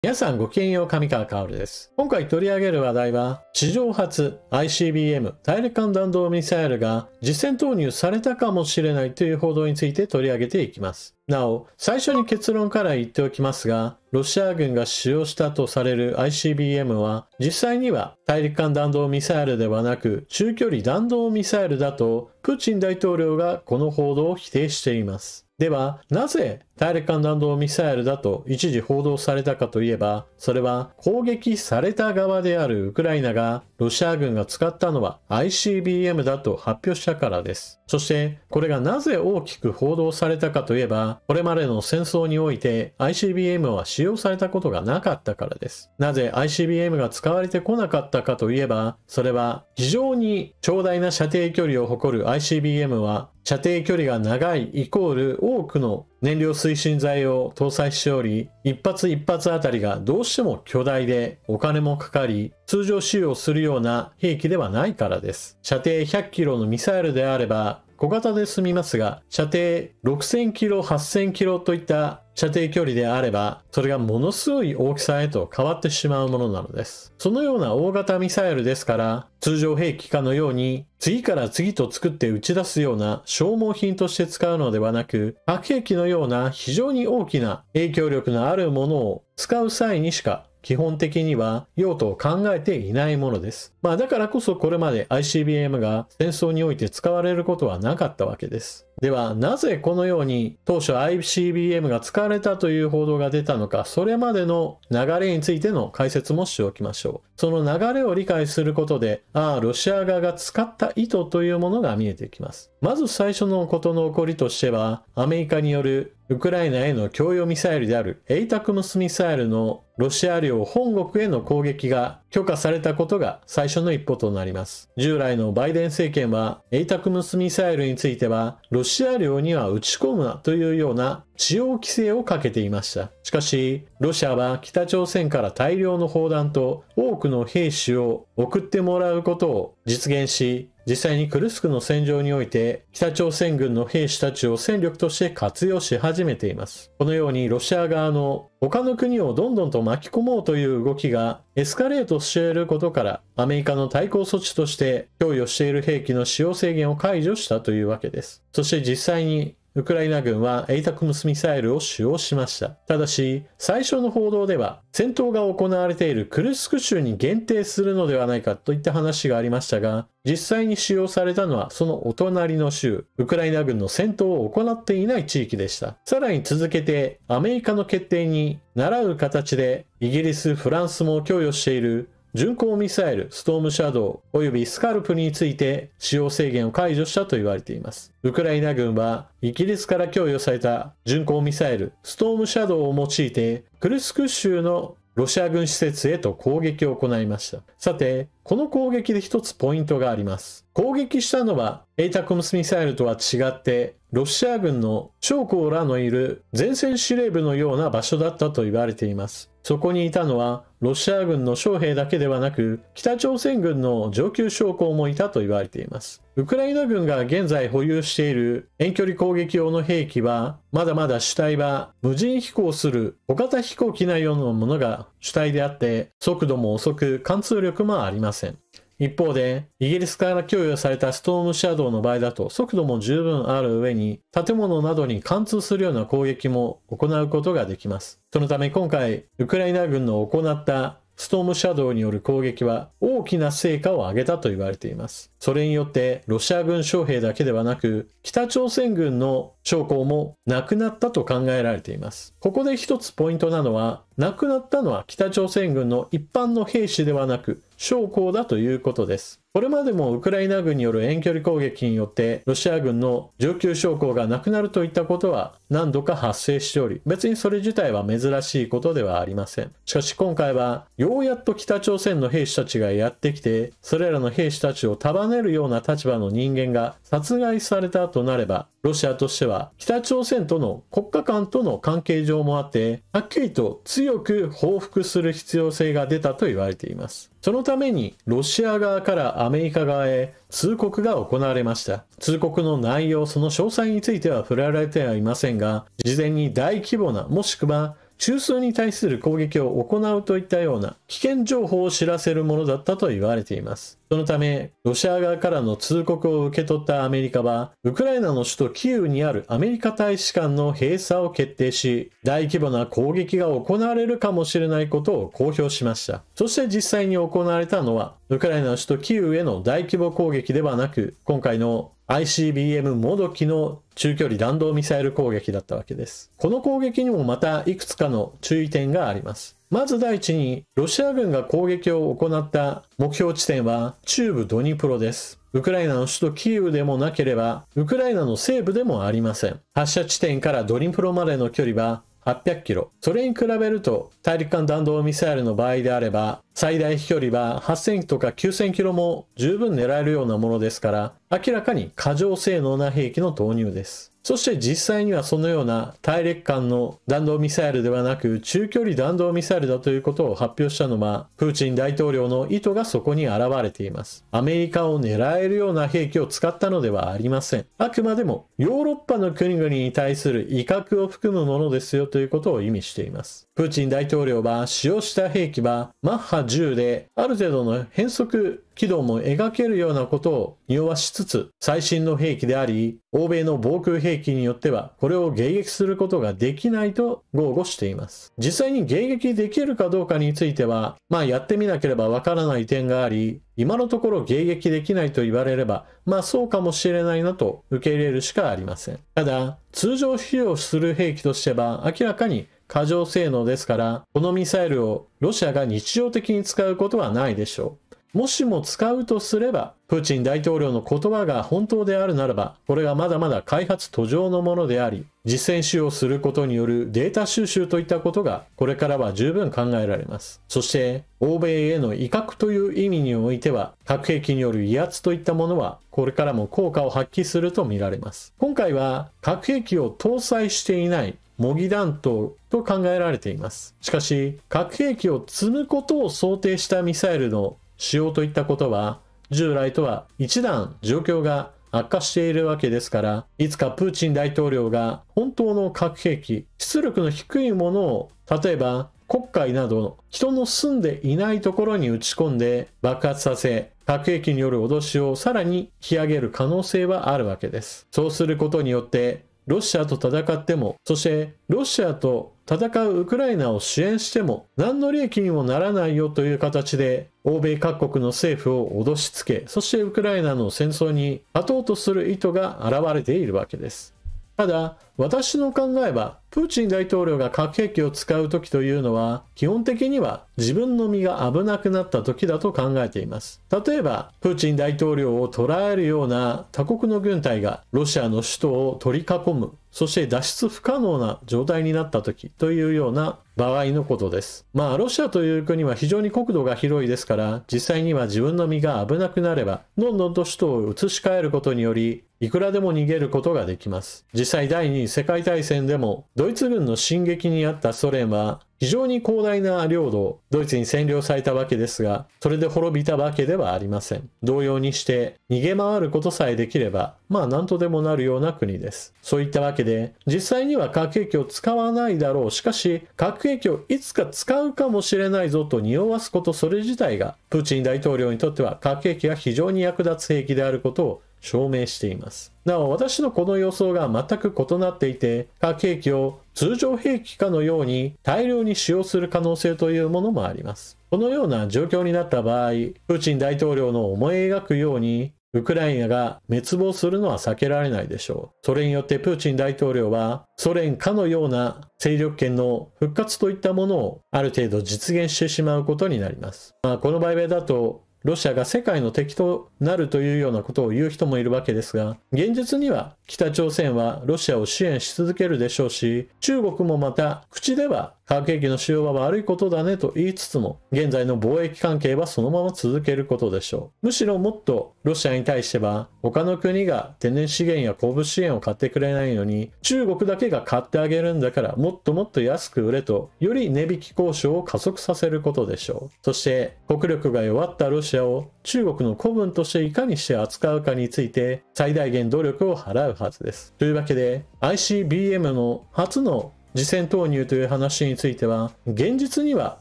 皆さんごきげんよう、上川薫です。今回取り上げる話題は、史上初 ICBM 大陸間弾道ミサイルが実戦投入されたかもしれないという報道について取り上げていきます。なお、最初に結論から言っておきますが、ロシア軍が使用したとされる ICBM は、実際には大陸間弾道ミサイルではなく、中距離弾道ミサイルだと、プーチン大統領がこの報道を否定しています。では、なぜ大陸間弾道ミサイルだと一時報道されたかといえば、それは攻撃された側であるウクライナがロシア軍が使ったのは ICBM だと発表したからです。そして、これがなぜ大きく報道されたかといえば、これまでの戦争において ICBM は使用されたことがなかったからです。なぜ ICBM が使われてこなかったかといえば、それは非常に長大な射程距離を誇る ICBM は射程距離が長いイコール多くの燃料推進剤を搭載しており、一発一発あたりがどうしても巨大でお金もかかり、通常使用するような兵器ではないからです。射程100キロのミサイルであれば小型で済みますが、射程6000キロ、8000キロといった射程距離であれば、それがものすごい大きさへと変わってしまうものなのです。そのような大型ミサイルですから、通常兵器かのように次から次と作って打ち出すような消耗品として使うのではなく、核兵器のような非常に大きな影響力のあるものを使う際にしか基本的には用途を考えていないものです。だからこそこれまで ICBM が戦争において使われることはなかったわけです。では、なぜこのように当初 ICBM が使われたという報道が出たのか、それまでの流れについての解説もしておきましょう。その流れを理解することで、ロシア側が使った意図というものが見えてきます。まず最初のことの起こりとしては、アメリカによるウクライナへの供与ミサイルであるATACMSミサイルのロシア領本国への攻撃が許可されたことが最初の一歩となります。従来のバイデン政権はATACMSミサイルについてはロシア領には撃ち込むなというような使用規制をかけていました。しかし、ロシアは北朝鮮から大量の砲弾と多くの兵士を送ってもらうことを実現し、実際にクルスクの戦場において北朝鮮軍の兵士たちを戦力として活用し始めています。このようにロシア側の他の国をどんどんと巻き込もうという動きがエスカレートしていることから、アメリカの対抗措置として供与している兵器の使用制限を解除したというわけです。そして実際にウクライナ軍はATACMSミサイルを使用しました。ただし、最初の報道では戦闘が行われているクルスク州に限定するのではないかといった話がありましたが、実際に使用されたのはそのお隣の州、ウクライナ軍の戦闘を行っていない地域でした。さらに続けてアメリカの決定に倣う形でイギリス、フランスも供与している巡航ミサイルストームシャドウおよびスカルプについて使用制限を解除したと言われています。ウクライナ軍はイギリスから供与された巡航ミサイルストームシャドウを用いてクルスク州のロシア軍施設へと攻撃を行いました。さて、この攻撃で一つポイントがあります。攻撃したのはATACMSミサイルとは違ってロシア軍の将校らのいる前線司令部のような場所だったと言われています。そこにいたのはロシア軍の将兵だけではなく北朝鮮軍の上級将校もいたと言われています。ウクライナ軍が現在保有している遠距離攻撃用の兵器はまだまだ主体は無人飛行する小型飛行機なようなものが主体であって速度も遅く貫通力もありません。一方で、イギリスから供与されたストームシャドウの場合だと速度も十分ある上に建物などに貫通するような攻撃も行うことができます。そのため今回、ウクライナ軍の行ったストームシャドウによる攻撃は大きな成果を上げたと言われています。それによってロシア軍将兵だけではなく北朝鮮軍の将校も亡くなったと考えられています。ここで一つポイントなのは、亡くなったのは北朝鮮軍の一般の兵士ではなく将校だということです。これまでもウクライナ軍による遠距離攻撃によってロシア軍の上級将校が亡くなるといったことは何度か発生しており、別にそれ自体は珍しいことではありません。しかし今回はようやっと北朝鮮の兵士たちがやってきて、それらの兵士たちを束ねるような立場の人間が殺害されたとなれば、ロシアとしては北朝鮮との国家間との関係上もあって、はっきりと強く報復する必要性が出たと言われています。そのためにロシア側からアメリカ側へ通告が行われました。通告の内容、その詳細については触れられてはいませんが、事前に大規模なもしくは中枢に対する攻撃を行うといったような危険情報を知らせるものだったと言われています。そのため、ロシア側からの通告を受け取ったアメリカは、ウクライナの首都キーウにあるアメリカ大使館の閉鎖を決定し、大規模な攻撃が行われるかもしれないことを公表しました。そして実際に行われたのは、ウクライナの首都キーウへの大規模攻撃ではなく、今回のICBM もどきの中距離弾道ミサイル攻撃だったわけです。この攻撃にもまたいくつかの注意点があります。まず第一に、ロシア軍が攻撃を行った目標地点は中部ドニプロです。ウクライナの首都キーウでもなければ、ウクライナの西部でもありません。発射地点からドニプロまでの距離は800キロ。それに比べると、大陸間弾道ミサイルの場合であれば、最大飛距離は8000とか9000キロも十分狙えるようなものですから、明らかに過剰性能な兵器の投入です。そして実際にはそのような大陸間の弾道ミサイルではなく中距離弾道ミサイルだということを発表したのはプーチン大統領の意図がそこに現れています。アメリカを狙えるような兵器を使ったのではありません。あくまでもヨーロッパの国々に対する威嚇を含むものですよということを意味しています。プーチン大統領は使用した兵器はマッハ10である程度の変則軌道も描けるようなことを匂わしつつ最新の兵器であり欧米の防空兵器によってはこれを迎撃することができないと豪語しています。実際に迎撃できるかどうかについてはやってみなければわからない点があり今のところ迎撃できないと言われればそうかもしれないなと受け入れるしかありません。ただ通常使用する兵器としては明らかに過剰性能ですからこのミサイルをロシアが日常的に使うことはないでしょう。もしも使うとすれば、プーチン大統領の言葉が本当であるならば、これがまだまだ開発途上のものであり、実戦使用することによるデータ収集といったことが、これからは十分考えられます。そして、欧米への威嚇という意味においては、核兵器による威圧といったものは、これからも効果を発揮すると見られます。今回は、核兵器を搭載していない模擬弾頭と考えられています。しかし、核兵器を積むことを想定したミサイルの使用といったことは従来とは一段状況が悪化しているわけですからいつかプーチン大統領が本当の核兵器出力の低いものを例えば黒海など人の住んでいないところに撃ち込んで爆発させ核兵器による脅しをさらに引き上げる可能性はあるわけです。そうすることによってロシアと戦ってもそしてロシアと戦うウクライナを支援しても何の利益にもならないよという形で欧米各国の政府を脅しつけそしてウクライナの戦争に勝とうとする意図が現れているわけです。ただ私の考えはプーチン大統領が核兵器を使う時というのは基本的には自分の身が危なくなった時だと考えています。例えばプーチン大統領を捕らえるような他国の軍隊がロシアの首都を取り囲むそして脱出不可能な状態になった時というような場合のことです。ロシアという国は非常に国土が広いですから実際には自分の身が危なくなればどんどんと首都を移し替えることによりいくらでも逃げることができます。実際第二次世界大戦でもドイツ軍の進撃にあったソ連は非常に広大な領土をドイツに占領されたわけですがそれで滅びたわけではありません。同様にして逃げ回ることさえできれば何とでもなるような国です。そういったわけで実際には核兵器を使わないだろうしかし核兵器をいつか使うかもしれないぞと匂わすことそれ自体がプーチン大統領にとっては核兵器が非常に役立つ兵器であることを証明しています。なお私のこの予想が全く異なっていて核兵器を通常兵器かのように大量に使用する可能性というものもあります。このような状況になった場合プーチン大統領の思い描くようにウクライナが滅亡するのは避けられないでしょう。それによってプーチン大統領はソ連かのような勢力圏の復活といったものをある程度実現してしまうことになります。この場合だとロシアが世界の敵となるというようなことを言う人もいるわけですが現実には北朝鮮はロシアを支援し続けるでしょうし中国もまた口では核兵器の使用は悪いことだねと言いつつも現在の貿易関係はそのまま続けることでしょう。むしろもっとロシアに対しては他の国が天然資源や鉱物資源を買ってくれないのに中国だけが買ってあげるんだからもっともっと安く売れとより値引き交渉を加速させることでしょう。そして国力が弱ったロシアを中国の子分としていかにして扱うかについて最大限努力を払うはずです。というわけで ICBM の初の実戦投入という話については、現実には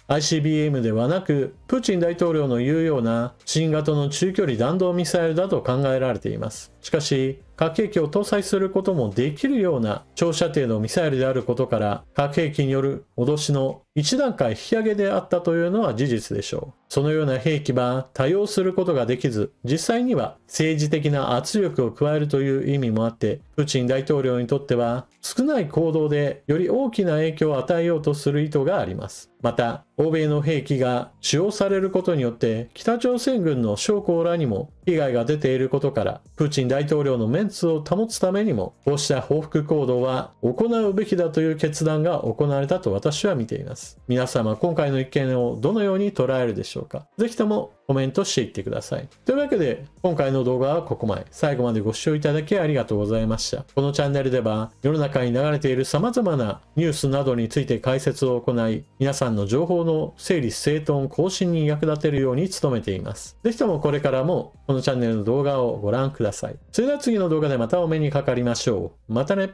ICBM ではなく、プーチン大統領の言うような新型の中距離弾道ミサイルだと考えられています。しかし、核兵器を搭載することもできるような長射程のミサイルであることから、核兵器による脅しの一段階引き上げであったというのは事実でしょう。そのような兵器は多用することができず、実際には政治的な圧力を加えるという意味もあって、プーチン大統領にとっては少ない行動でより大きな影響を与えようとする意図があります。また、欧米の兵器が使用されることによって北朝鮮軍の将校らにも被害が出ていることから、プーチン大統領のメンツを保つためにもこうした報復行動は行うべきだという決断が行われたと私は見ています。皆様、今回の一件をどのように捉えるでしょうか。ぜひともコメントしていってください。というわけで、今回の動画はここまで。最後までご視聴いただきありがとうございました。このチャンネルでは世の中に流れている様々なニュースなどについて解説を行い、皆さんの情報の整理整頓更新に役立てるように努めています。ぜひともこれからもこのチャンネルの動画をご覧ください。それでは次の動画でまたお目にかかりましょう。またね。